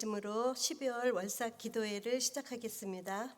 말씀으로 12월 월삭 기도회를 시작하겠습니다.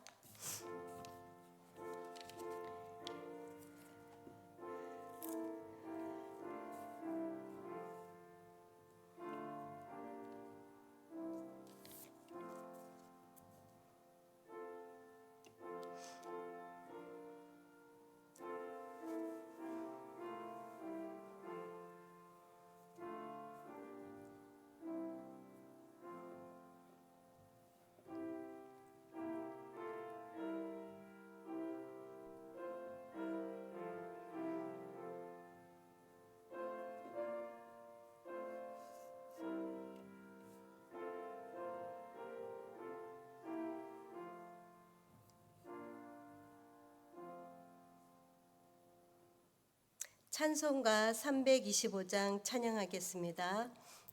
찬송가 325장 찬양하겠습니다.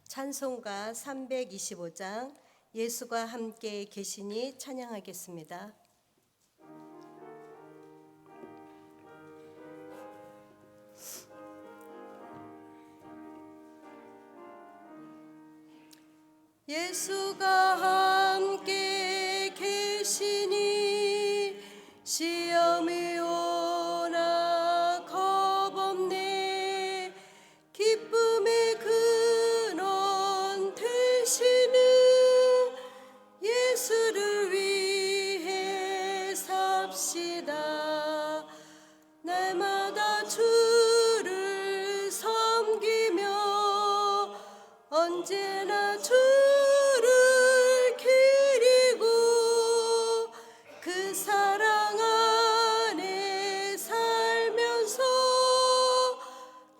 찬송가 325장 예수가 함께 계시니 찬양하겠습니다. 예수가 함께 계시니 시험이 오나 겁없네. 기쁨의 근원 되시는 예수를 위해 삽시다. 날마다 주를 섬기며 언제나 주를 기리고 그 사랑 안에 살면서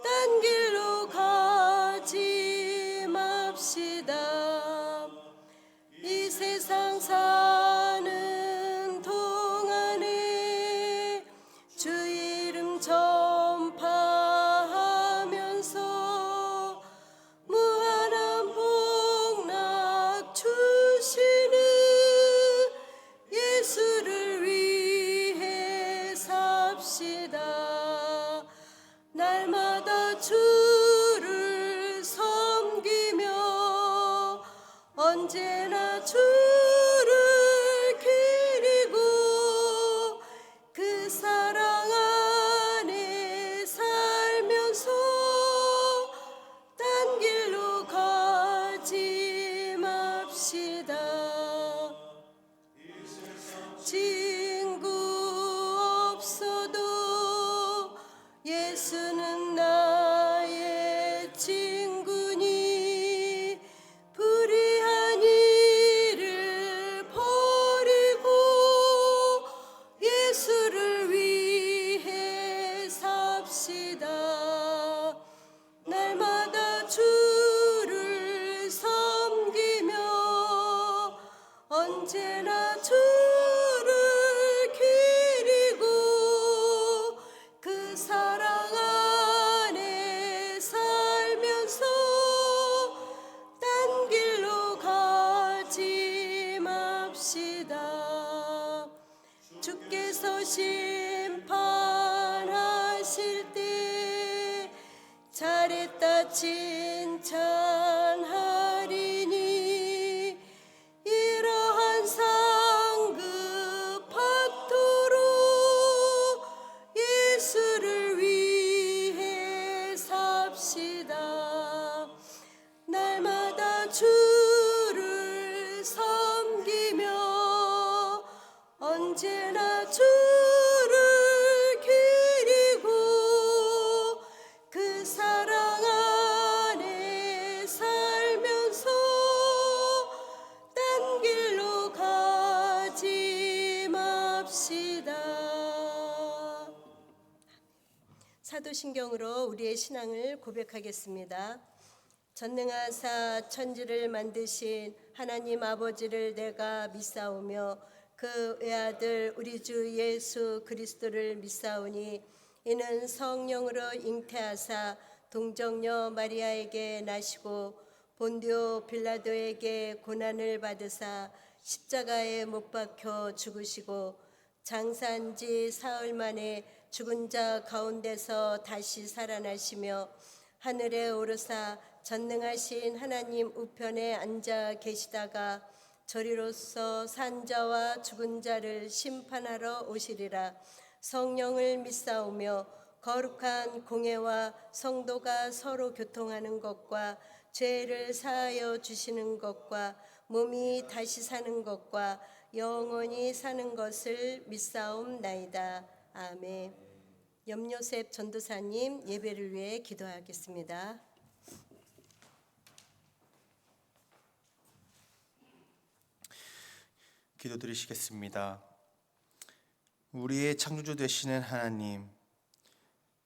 딴 길로 가지 맙시다. 이 세상 사는 동안에 주 이름 전파하면서 무한한 복락 주시는 예수를 위해 삽시다. 날마다 주를 섬기며 언제나 주를 기리고 그 사랑 안에 살면서 딴 길로 가지 맙시다. 친구 없어도 예수는 나의 친구니 불의한 일을 버리고 예수를 위해 삽시다. 날마다 주를 섬기며 언제나 주를 기리고 그 사랑 안에 살면서 딴 길로 가지 맙시다. 주께서 심판하실 때 잘했다 칭찬하리니 이러한 상급 받도록 예수를 위해 삽시다. 날마다 주를 섬기며 언제나 주를 기리고 그 사랑 안에 살면서 딴 길로 가지 맙시다. 사도신경으로 우리의 신앙을 고백하겠습니다. 전능하사 천지를 만드신 하나님 아버지를 내가 믿사오며 그 외아들 우리 주 예수 그리스도를 믿사오니 이는 성령으로 잉태하사 동정녀 마리아에게 나시고 본디오 빌라도에게 고난을 받으사 십자가에 못 박혀 죽으시고 장사한 지 사흘 만에 죽은 자 가운데서 다시 살아나시며 하늘에 오르사 전능하신 하나님 우편에 앉아 계시다가 저리로서 산자와 죽은 자를 심판하러 오시리라. 성령을 믿사오며 거룩한 공회와 성도가 서로 교통하는 것과 죄를 사하여 주시는 것과 몸이 다시 사는 것과 영원히 사는 것을 믿사옵나이다. 아멘. 염요셉 전도사님 예배를 위해 기도하겠습니다. 기도드리시겠습니다. 우리의 창조주 되시는 하나님,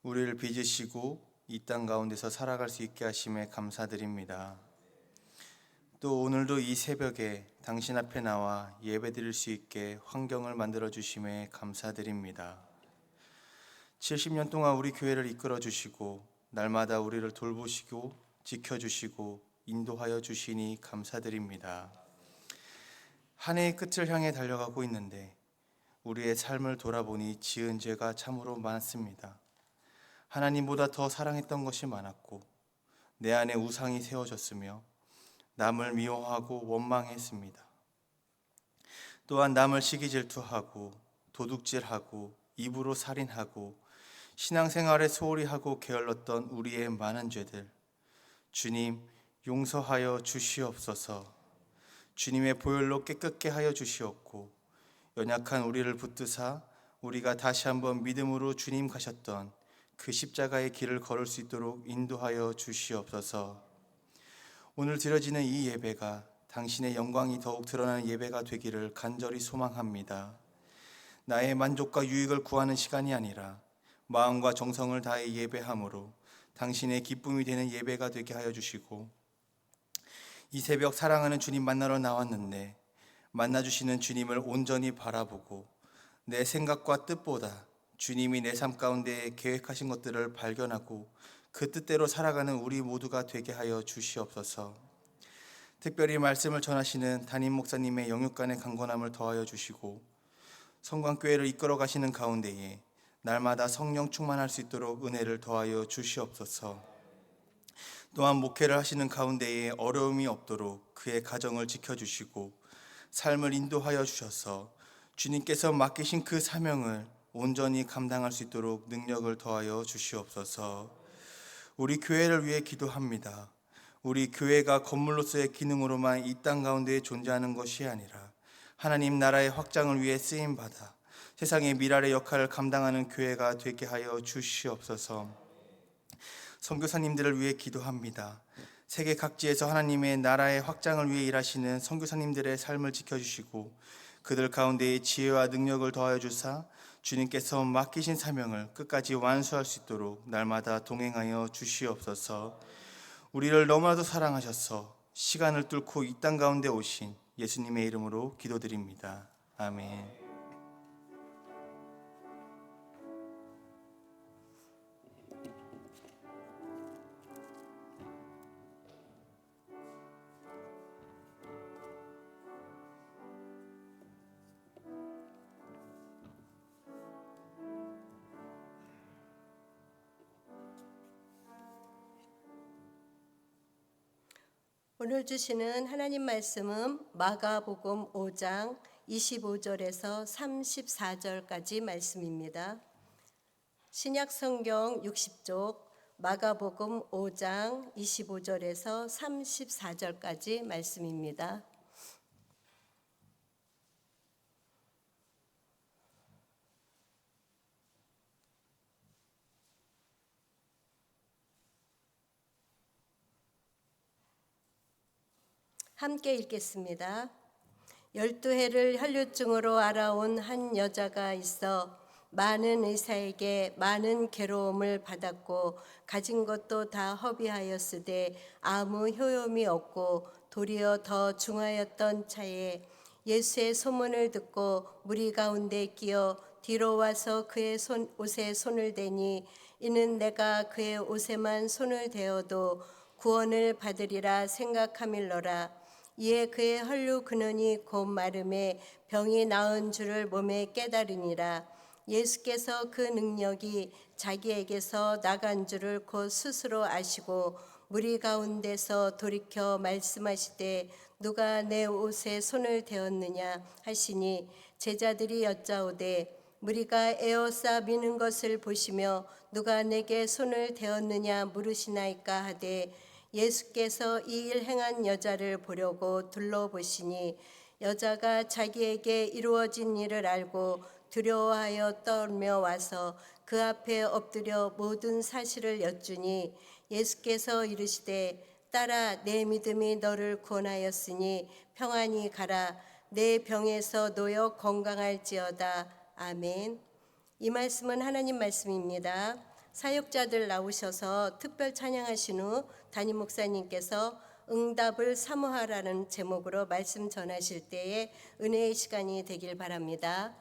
우리를 빚으시고 이 땅 가운데서 살아갈 수 있게 하심에 감사드립니다. 또 오늘도 이 새벽에 당신 앞에 나와 예배드릴 수 있게 환경을 만들어 주심에 감사드립니다. 70년 동안 우리 교회를 이끌어 주시고 날마다 우리를 돌보시고 지켜주시고 인도하여 주시니 감사드립니다. 한 해의 끝을 향해 달려가고 있는데 우리의 삶을 돌아보니 지은 죄가 참으로 많습니다. 하나님보다 더 사랑했던 것이 많았고 내 안에 우상이 세워졌으며 남을 미워하고 원망했습니다. 또한 남을 시기 질투하고 도둑질하고 입으로 살인하고 신앙생활에 소홀히 하고 게을렀던 우리의 많은 죄들, 주님 용서하여 주시옵소서. 주님의 보혈로 깨끗게 하여 주시옵고 연약한 우리를 붙드사 우리가 다시 한번 믿음으로 주님 가셨던 그 십자가의 길을 걸을 수 있도록 인도하여 주시옵소서. 오늘 드려지는 이 예배가 당신의 영광이 더욱 드러나는 예배가 되기를 간절히 소망합니다. 나의 만족과 유익을 구하는 시간이 아니라 마음과 정성을 다해 예배함으로 당신의 기쁨이 되는 예배가 되게 하여 주시고, 이 새벽 사랑하는 주님 만나러 나왔는데 만나주시는 주님을 온전히 바라보고 내 생각과 뜻보다 주님이 내 삶 가운데 계획하신 것들을 발견하고 그 뜻대로 살아가는 우리 모두가 되게 하여 주시옵소서. 특별히 말씀을 전하시는 담임 목사님의 영육간의 강건함을 더하여 주시고 성광교회를 이끌어 가시는 가운데에 날마다 성령 충만할 수 있도록 은혜를 더하여 주시옵소서. 또한 목회를 하시는 가운데에 어려움이 없도록 그의 가정을 지켜주시고 삶을 인도하여 주셔서 주님께서 맡기신 그 사명을 온전히 감당할 수 있도록 능력을 더하여 주시옵소서. 우리 교회를 위해 기도합니다. 우리 교회가 건물로서의 기능으로만 이 땅 가운데 존재하는 것이 아니라 하나님 나라의 확장을 위해 쓰임받아 세상의 미랄의 역할을 감당하는 교회가 되게 하여 주시옵소서. 선교사님들을 위해 기도합니다. 세계 각지에서 하나님의 나라의 확장을 위해 일하시는 선교사님들의 삶을 지켜주시고 그들 가운데에 지혜와 능력을 더하여 주사 주님께서 맡기신 사명을 끝까지 완수할 수 있도록 날마다 동행하여 주시옵소서. 우리를 너무나도 사랑하셔서 시간을 뚫고 이 땅 가운데 오신 예수님의 이름으로 기도드립니다. 아멘. 오늘 주시는 하나님 말씀은 마가복음 5장 25절에서 34절까지 말씀입니다. 신약 성경 60쪽 마가복음 5장 25절에서 34절까지 말씀입니다. 함께 읽겠습니다. 12해를 혈류증으로 알아온 한 여자가 있어 많은 의사에게 많은 괴로움을 받았고 가진 것도 다 허비하였으되 아무 효용이 없고 도리어 더 중하였던 차에 예수의 소문을 듣고 무리 가운데 끼어 뒤로 와서 그의 옷에 손을 대니 이는 내가 그의 옷에만 손을 대어도 구원을 받으리라 생각함일러라. 이에 그의 혈류 근원이 곧 마름에 병이 나은 줄을 몸에 깨달으니라. 예수께서 그 능력이 자기에게서 나간 줄을 곧 스스로 아시고 무리 가운데서 돌이켜 말씀하시되 누가 내 옷에 손을 대었느냐 하시니 제자들이 여짜오되 무리가 에워싸 미는 것을 보시며 누가 내게 손을 대었느냐 물으시나이까 하되 예수께서 이 일 행한 여자를 보려고 둘러보시니 여자가 자기에게 이루어진 일을 알고 두려워하여 떨며 와서 그 앞에 엎드려 모든 사실을 여쭈니 예수께서 이르시되 딸아 내 믿음이 너를 구원하였으니 평안히 가라 내 병에서 놓여 건강할지어다. 아멘. 이 말씀은 하나님 말씀입니다. 사역자들 나오셔서 특별 찬양하신 후 담임 목사님께서 응답을 사모하라는 제목으로 말씀 전하실 때에 은혜의 시간이 되길 바랍니다.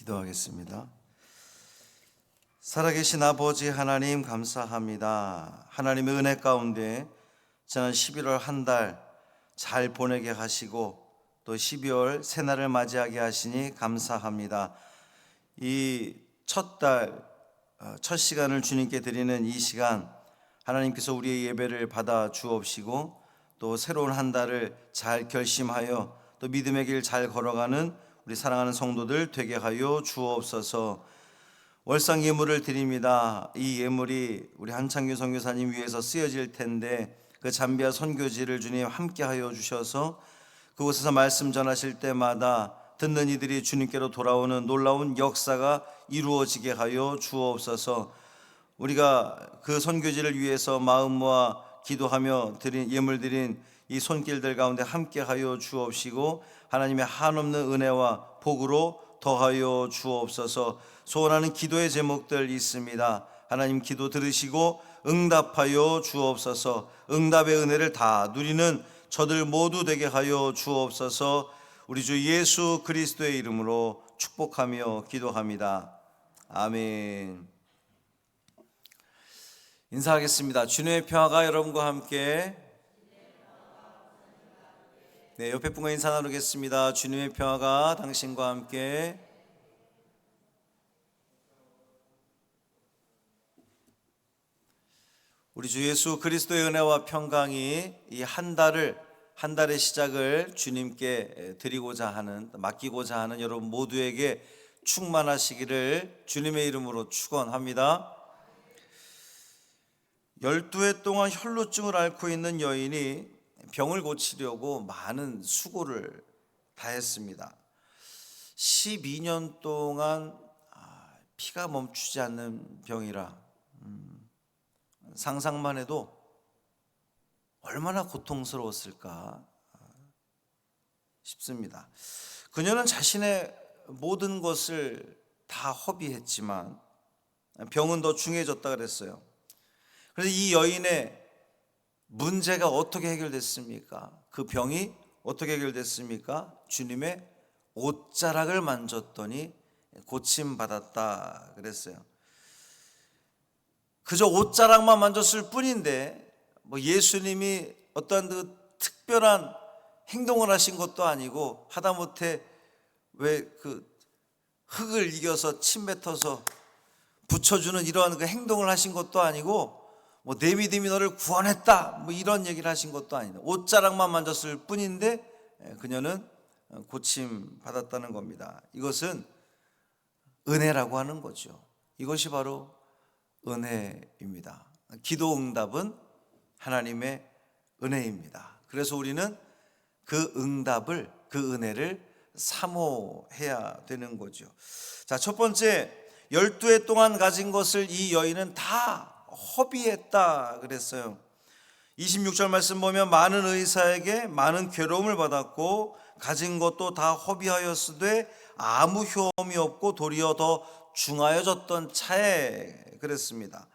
기도하겠습니다. 살아계신 아버지 하나님 감사합니다. 하나님의 은혜 가운데 지난 11월 한 달 잘 보내게 하시고 또 12월 새날을 맞이하게 하시니 감사합니다. 이 첫 시간을 주님께 드리는 이 시간, 하나님께서 우리의 예배를 받아 주옵시고 또 새로운 한 달을 잘 결심하여 또 믿음의 길 잘 걸어가는 우리 사랑하는 성도들 되게 하여 주옵소서. 월상 예물을 드립니다. 이 예물이 우리 한창규 선교사님 위해서 쓰여질 텐데 그 잠비아 선교지를 주님 함께하여 주셔서 그곳에서 말씀 전하실 때마다 듣는 이들이 주님께로 돌아오는 놀라운 역사가 이루어지게 하여 주옵소서. 우리가 그 선교지를 위해서 마음 모아 기도하며 드린 예물 드린 이 손길들 가운데 함께하여 주옵시고 하나님의 한없는 은혜와 복으로 더하여 주옵소서. 소원하는 기도의 제목들 있습니다. 하나님 기도 들으시고 응답하여 주옵소서. 응답의 은혜를 다 누리는 저들 모두 되게 하여 주옵소서. 우리 주 예수 그리스도의 이름으로 축복하며 기도합니다. 아멘. 인사하겠습니다. 주님의 평화가 여러분과 함께. 네, 옆에 분과 인사 나누겠습니다. 주님의 평화가 당신과 함께. 우리 주 예수 그리스도의 은혜와 평강이 이 한 달의 시작을 주님께 드리고자 하는, 맡기고자 하는 여러분 모두에게 충만하시기를 주님의 이름으로 축원합니다. 12해 동안 혈루증을 앓고 있는 여인이 병을 고치려고 많은 수고를 다했습니다. 12년 동안 피가 멈추지 않는 병이라 상상만 해도 얼마나 고통스러웠을까 싶습니다. 그녀는 자신의 모든 것을 다 허비했지만 병은 더 중해졌다 그랬어요. 그래서 이 여인의 문제가 어떻게 해결됐습니까? 그 병이 어떻게 해결됐습니까? 주님의 옷자락을 만졌더니 고침받았다 그랬어요. 그저 옷자락만 만졌을 뿐인데 뭐 예수님이 어떤 그 특별한 행동을 하신 것도 아니고 하다못해 왜 그 흙을 이겨서 침 뱉어서 붙여주는 이러한 그 행동을 하신 것도 아니고 뭐 내 믿음이 너를 구원했다 뭐 이런 얘기를 하신 것도 아니다. 옷자락만 만졌을 뿐인데 그녀는 고침 받았다는 겁니다. 이것은 은혜라고 하는 거죠. 이것이 바로 은혜입니다. 기도 응답은 하나님의 은혜입니다. 그래서 우리는 그 응답을, 그 은혜를 사모해야 되는 거죠. 자, 첫 번째, 12해 동안 가진 것을 이 여인은 다 허비했다 그랬어요. 26절 말씀 보면 많은 의사에게 많은 괴로움을 받았고 가진 것도 다 허비하였으되 아무 효험이 없고 도리어 더 중하여졌던 차에 그랬습니다.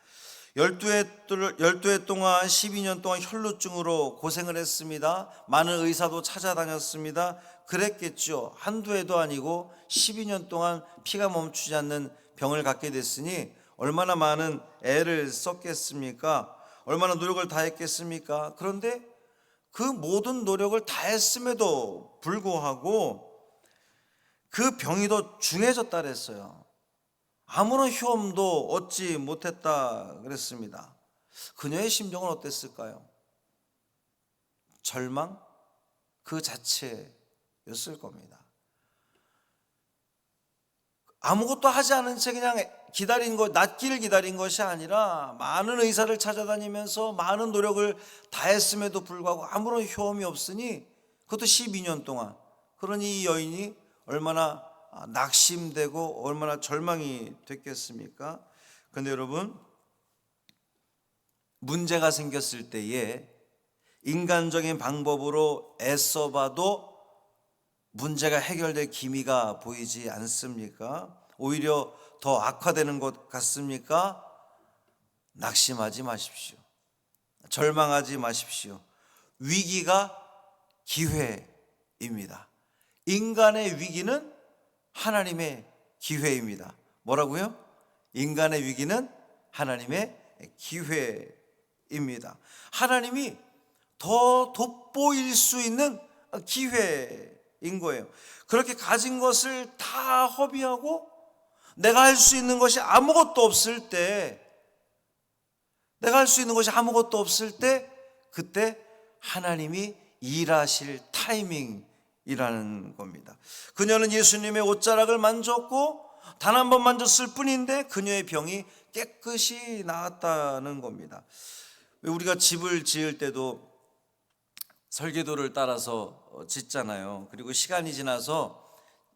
12해 동안 12년 동안 혈루증으로 고생을 했습니다. 많은 의사도 찾아다녔습니다. 그랬겠죠. 한두 해도 아니고 12년 동안 피가 멈추지 않는 병을 갖게 됐으니 얼마나 많은 애를 썼겠습니까? 얼마나 노력을 다했겠습니까? 그런데 그 모든 노력을 다했음에도 불구하고 그 병이 더 중해졌다 그랬어요. 아무런 효험도 얻지 못했다 그랬습니다. 그녀의 심정은 어땠을까요? 절망 그 자체였을 겁니다. 아무것도 하지 않은 채 그냥 기다린 것, 낫기를 기다린 것이 아니라 많은 의사를 찾아다니면서 많은 노력을 다했음에도 불구하고 아무런 효험이 없으니 그것도 12년 동안. 그러니 이 여인이 얼마나 낙심되고 얼마나 절망이 됐겠습니까? 그런데 여러분, 문제가 생겼을 때에 인간적인 방법으로 애써봐도 문제가 해결될 기미가 보이지 않습니까? 오히려 더 악화되는 것 같습니까? 낙심하지 마십시오. 절망하지 마십시오. 위기가 기회입니다. 인간의 위기는 하나님의 기회입니다. 뭐라고요? 인간의 위기는 하나님의 기회입니다. 하나님이 더 돋보일 수 있는 기회인 거예요. 그렇게 가진 것을 다 허비하고 내가 할 수 있는 것이 아무것도 없을 때, 그때 하나님이 일하실 타이밍이라는 겁니다. 그녀는 예수님의 옷자락을 만졌고 단 한 번 만졌을 뿐인데 그녀의 병이 깨끗이 나았다는 겁니다. 우리가 집을 지을 때도 설계도를 따라서 짓잖아요. 그리고 시간이 지나서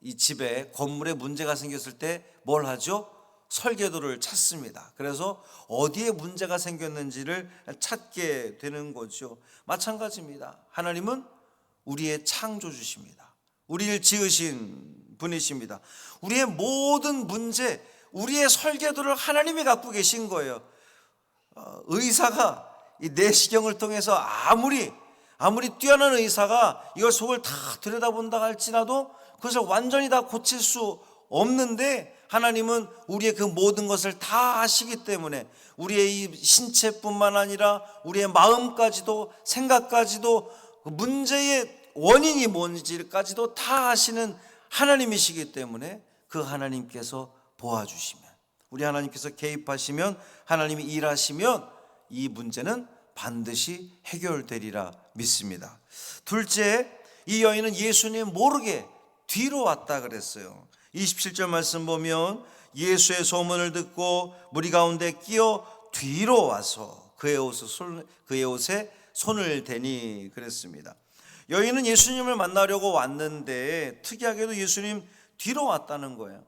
이 집에 건물에 문제가 생겼을 때 뭘 하죠? 설계도를 찾습니다. 그래서 어디에 문제가 생겼는지를 찾게 되는 거죠. 마찬가지입니다. 하나님은 우리의 창조주십니다. 우리를 지으신 분이십니다. 우리의 모든 문제, 우리의 설계도를 하나님이 갖고 계신 거예요. 의사가 이 내시경을 통해서 아무리 뛰어난 의사가 이걸 속을 다 들여다본다 할지라도 그것을 완전히 다 고칠 수 없는데, 하나님은 우리의 그 모든 것을 다 아시기 때문에 우리의 이 신체뿐만 아니라 우리의 마음까지도, 생각까지도, 그 문제의 원인이 뭔지까지도 다 아시는 하나님이시기 때문에 그 하나님께서 도와주시면, 우리 하나님께서 개입하시면, 하나님이 일하시면 이 문제는 반드시 해결되리라 믿습니다. 둘째, 이 여인은 예수님 모르게 뒤로 왔다 그랬어요. 27절 말씀 보면 예수의 소문을 듣고 무리 가운데 끼어 뒤로 와서 그의 옷에 손을 대니 그랬습니다. 여인은 예수님을 만나려고 왔는데 특이하게도 예수님 뒤로 왔다는 거예요.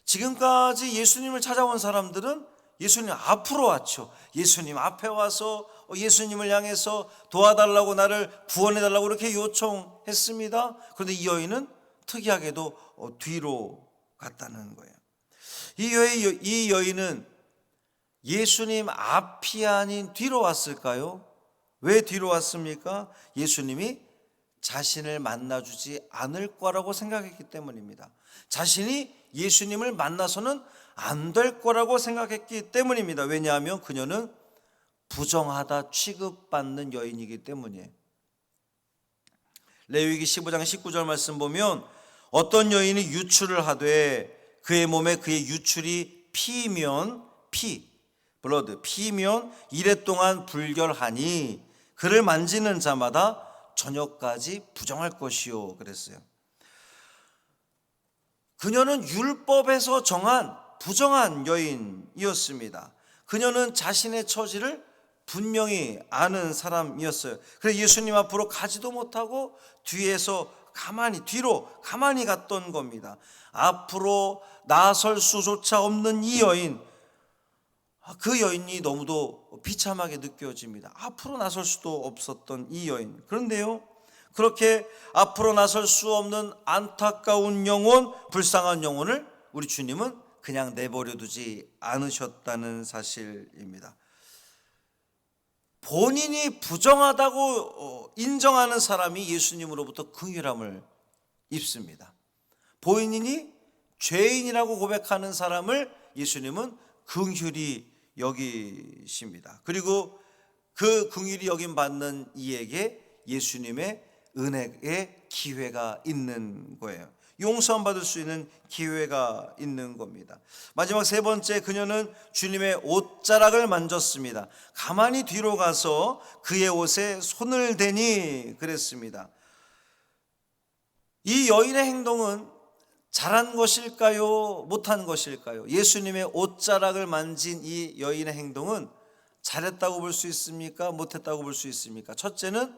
지금까지 예수님을 찾아온 사람들은 예수님 앞으로 왔죠. 예수님 앞에 와서 예수님을 향해서 도와달라고, 나를 구원해달라고 이렇게 요청했습니다. 그런데 이 여인은 특이하게도 뒤로 갔다는 거예요. 이 여인은 예수님 앞이 아닌 뒤로 왔을까요? 왜 뒤로 왔습니까? 예수님이 자신을 만나주지 않을 거라고 생각했기 때문입니다. 자신이 예수님을 만나서는 안 될 거라고 생각했기 때문입니다. 왜냐하면 그녀는 부정하다 취급받는 여인이기 때문이에요. 레위기 15장 19절 말씀 보면 어떤 여인이 유출을 하되 그의 몸에 그의 유출이 피면 이래 동안 불결하니 그를 만지는 자마다 저녁까지 부정할 것이요 그랬어요. 그녀는 율법에서 정한 부정한 여인이었습니다. 그녀는 자신의 처지를 분명히 아는 사람이었어요. 그래서 예수님 앞으로 가지도 못하고 뒤로 가만히 갔던 겁니다. 앞으로 나설 수조차 없는 이 여인, 그 여인이 너무도 비참하게 느껴집니다. 앞으로 나설 수도 없었던 이 여인. 그런데요, 그렇게 앞으로 나설 수 없는 안타까운 영혼, 불쌍한 영혼을 우리 주님은 그냥 내버려 두지 않으셨다는 사실입니다. 본인이 부정하다고 인정하는 사람이 예수님으로부터 긍휼함을 입습니다. 본인이 죄인이라고 고백하는 사람을 예수님은 긍휼히 여기십니다. 그리고 그 긍휼히 여김 받는 이에게 예수님의 은혜의 기회가 있는 거예요. 용서함 받을 수 있는 기회가 있는 겁니다. 마지막 세 번째, 그녀는 주님의 옷자락을 만졌습니다. 가만히 뒤로 가서 그의 옷에 손을 대니 그랬습니다. 이 여인의 행동은 잘한 것일까요? 못한 것일까요? 예수님의 옷자락을 만진 이 여인의 행동은 잘했다고 볼 수 있습니까? 못했다고 볼 수 있습니까? 첫째는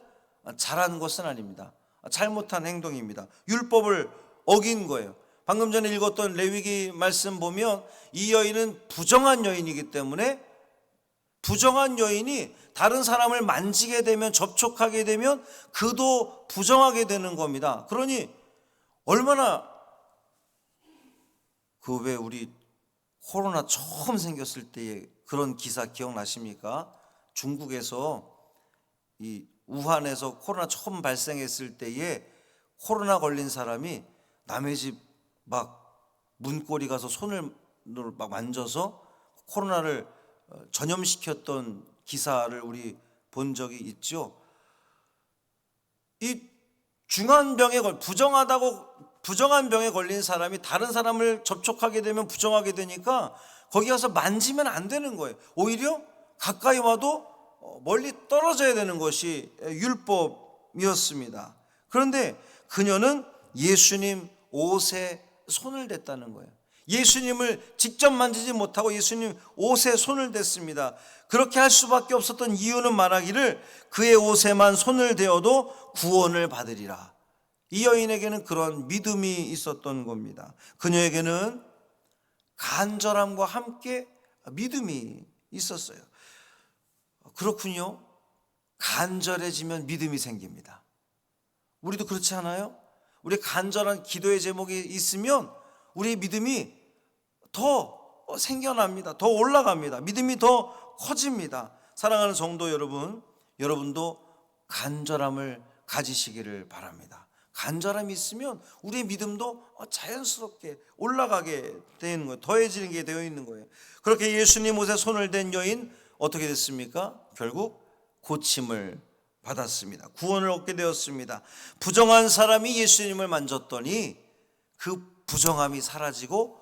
잘한 것은 아닙니다. 잘못한 행동입니다. 율법을 어긴 거예요. 방금 전에 읽었던 레위기 말씀 보면 이 여인은 부정한 여인이기 때문에, 부정한 여인이 다른 사람을 만지게 되면, 접촉하게 되면 그도 부정하게 되는 겁니다. 그러니 얼마나, 왜 우리 코로나 처음 생겼을 때의 그런 기사 기억나십니까? 중국에서 이 우한에서 코로나 처음 발생했을 때에 코로나 걸린 사람이 남의 집 막 문고리 가서 손을 막 만져서 코로나를 전염시켰던 기사를 우리 본 적이 있죠. 이 부정한 병에 걸린 사람이 다른 사람을 접촉하게 되면 부정하게 되니까 거기 가서 만지면 안 되는 거예요. 오히려 가까이 와도 멀리 떨어져야 되는 것이 율법이었습니다. 그런데 그녀는 예수님 옷에 손을 댔다는 거예요. 예수님을 직접 만지지 못하고 예수님 옷에 손을 댔습니다. 그렇게 할 수밖에 없었던 이유는 말하기를 그의 옷에만 손을 대어도 구원을 받으리라. 이 여인에게는 그런 믿음이 있었던 겁니다. 그녀에게는 간절함과 함께 믿음이 있었어요. 그렇군요. 간절해지면 믿음이 생깁니다. 우리도 그렇지 않아요? 우리 간절한 기도의 제목이 있으면 우리의 믿음이 더 생겨납니다. 더 올라갑니다. 믿음이 더 커집니다. 사랑하는 성도 여러분, 여러분도 간절함을 가지시기를 바랍니다. 간절함이 있으면 우리의 믿음도 자연스럽게 올라가게 되는 거예요. 더해지는 게 되어 있는 거예요. 그렇게 예수님 옷에 손을 댄 여인 어떻게 됐습니까? 결국 고침을 받았습니다. 구원을 얻게 되었습니다. 부정한 사람이 예수님을 만졌더니 그 부정함이 사라지고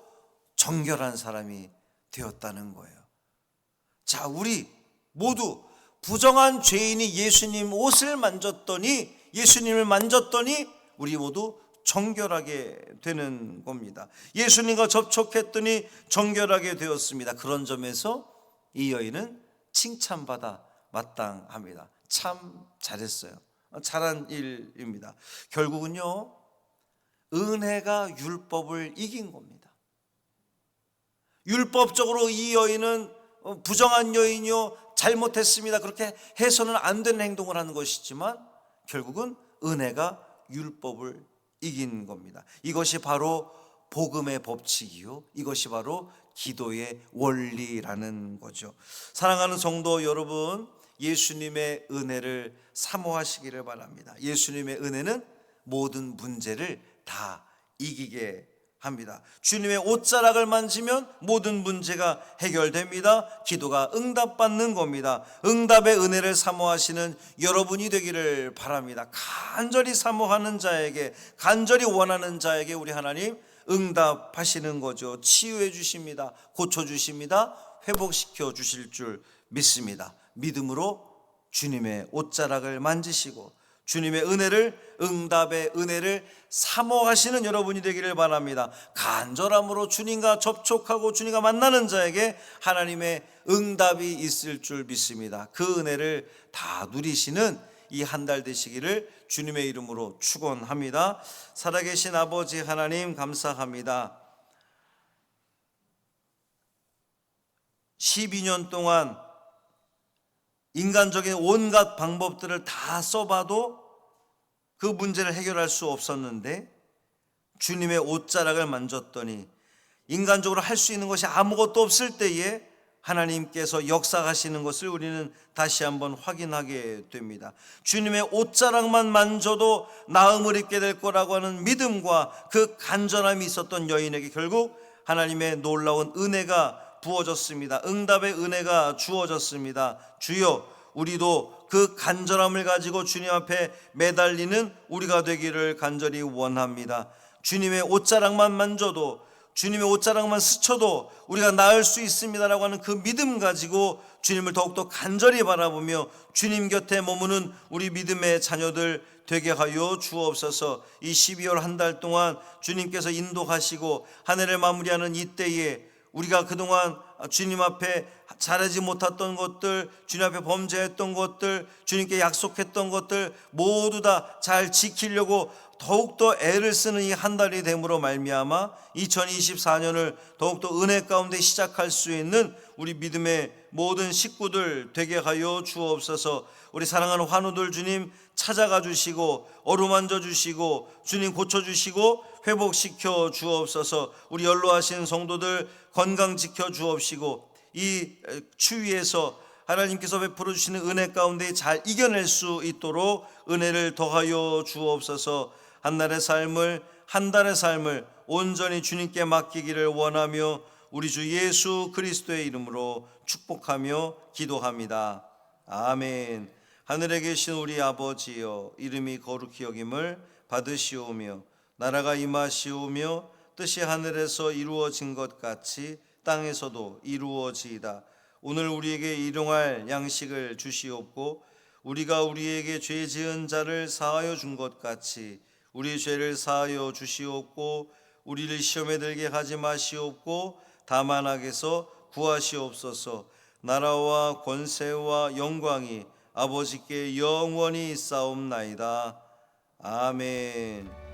정결한 사람이 되었다는 거예요. 자, 우리 모두 부정한 죄인이 예수님 옷을 만졌더니, 예수님을 만졌더니 우리 모두 정결하게 되는 겁니다. 예수님과 접촉했더니 정결하게 되었습니다. 그런 점에서 이 여인은 칭찬받아 마땅합니다. 참 잘했어요. 잘한 일입니다. 결국은요, 은혜가 율법을 이긴 겁니다. 율법적으로 이 여인은 부정한 여인이요, 잘못했습니다. 그렇게 해서는 안 되는 행동을 하는 것이지만 결국은 은혜가 율법을 이긴 겁니다. 이것이 바로 복음의 법칙이요, 이것이 바로 기도의 원리라는 거죠. 사랑하는 성도 여러분, 예수님의 은혜를 사모하시기를 바랍니다. 예수님의 은혜는 모든 문제를 다 이기게 합니다. 주님의 옷자락을 만지면 모든 문제가 해결됩니다. 기도가 응답받는 겁니다. 응답의 은혜를 사모하시는 여러분이 되기를 바랍니다. 간절히 사모하는 자에게, 간절히 원하는 자에게 우리 하나님 응답하시는 거죠. 치유해 주십니다. 고쳐 주십니다. 회복시켜 주실 줄 믿습니다. 믿음으로 주님의 옷자락을 만지시고 주님의 은혜를, 응답의 은혜를 사모하시는 여러분이 되기를 바랍니다. 간절함으로 주님과 접촉하고 주님과 만나는 자에게 하나님의 응답이 있을 줄 믿습니다. 그 은혜를 다 누리시는 이 한 달 되시기를 주님의 이름으로 축원합니다. 살아계신 아버지 하나님 감사합니다. 12년 동안 인간적인 온갖 방법들을 다 써봐도 그 문제를 해결할 수 없었는데 주님의 옷자락을 만졌더니 인간적으로 할 수 있는 것이 아무것도 없을 때에 하나님께서 역사하시는 것을 우리는 다시 한번 확인하게 됩니다. 주님의 옷자락만 만져도 나음을 입게 될 거라고 하는 믿음과 그 간절함이 있었던 여인에게 결국 하나님의 놀라운 은혜가 부어졌습니다. 응답의 은혜가 주어졌습니다. 주여, 우리도 그 간절함을 가지고 주님 앞에 매달리는 우리가 되기를 간절히 원합니다. 주님의 옷자락만 만져도, 주님의 옷자락만 스쳐도 우리가 나을 수 있습니다라고 하는 그 믿음 가지고 주님을 더욱더 간절히 바라보며 주님 곁에 머무는 우리 믿음의 자녀들 되게 하여 주옵소서. 이 12월 한 달 동안 주님께서 인도하시고 한 해를 마무리하는 이때에 우리가 그동안 주님 앞에 잘하지 못했던 것들, 주님 앞에 범죄했던 것들, 주님께 약속했던 것들 모두 다 잘 지키려고 더욱더 애를 쓰는 이 한 달이 됨으로 말미암아 2024년을 더욱더 은혜 가운데 시작할 수 있는 우리 믿음의 모든 식구들 되게 하여 주옵소서. 우리 사랑하는 환우들 주님 찾아가 주시고 어루만져 주시고 주님 고쳐주시고 회복시켜 주옵소서. 우리 연로하신 성도들 건강 지켜 주옵시고 이 추위에서 하나님께서 베풀어 주시는 은혜 가운데 잘 이겨낼 수 있도록 은혜를 더하여 주옵소서. 한 날의 삶을, 한 달의 삶을 온전히 주님께 맡기기를 원하며 우리 주 예수 그리스도의 이름으로 축복하며 기도합니다. 아멘. 하늘에 계신 우리 아버지여, 이름이 거룩히 여김을 받으시오며 나라가 임하시오며 뜻이 하늘에서 이루어진 것 같이 땅에서도 이루어지이다. 오늘 우리에게 일용할 양식을 주시옵고 우리가 우리에게 죄 지은 자를 사하여 준 것 같이 우리 죄를 사하여 주시옵고 우리를 시험에 들게 하지 마시옵고 다만 악에서 구하시옵소서. 나라와 권세와 영광이 아버지께 영원히 있사옵나이다. 아멘.